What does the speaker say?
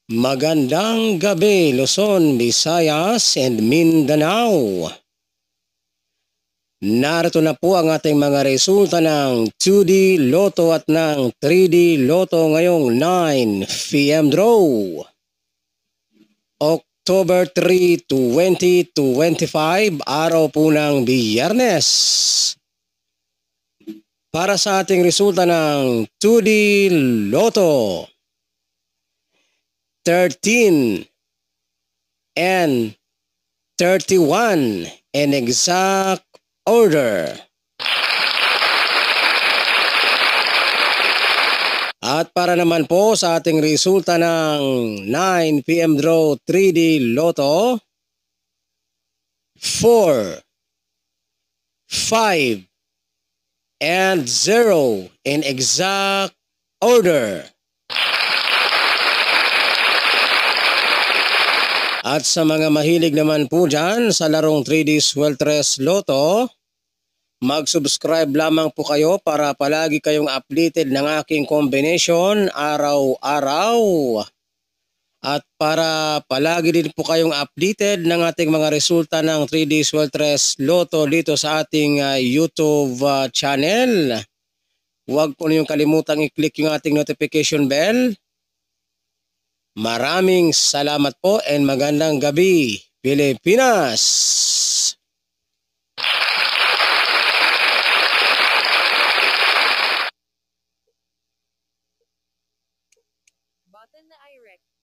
Magandang gabi, Luzon, Visayas, and Mindanao. Narito na po ang ating mga resulta ng 2D Lotto at ng 3D Lotto ngayong 9 PM draw. October 3, 2025, araw po ng Biyernes. Para sa ating resulta ng 2D Lotto, 13 and 31 in exact order. At para naman po sa ating resulta ng 9 PM draw 3D Lotto, 4, 5, and 0 in exact order. At sa mga mahilig naman po dyan sa larong 3D Sweltres Lotto, mag-subscribe lamang po kayo para palagi kayong updated ng aking combination araw-araw. At para palagi din po kayong updated ng ating mga resulta ng 3D Sweltres Lotto dito sa ating YouTube channel, huwag po niyong kalimutang i-click yung ating notification bell. Maraming salamat po and magandang gabi, Pilipinas!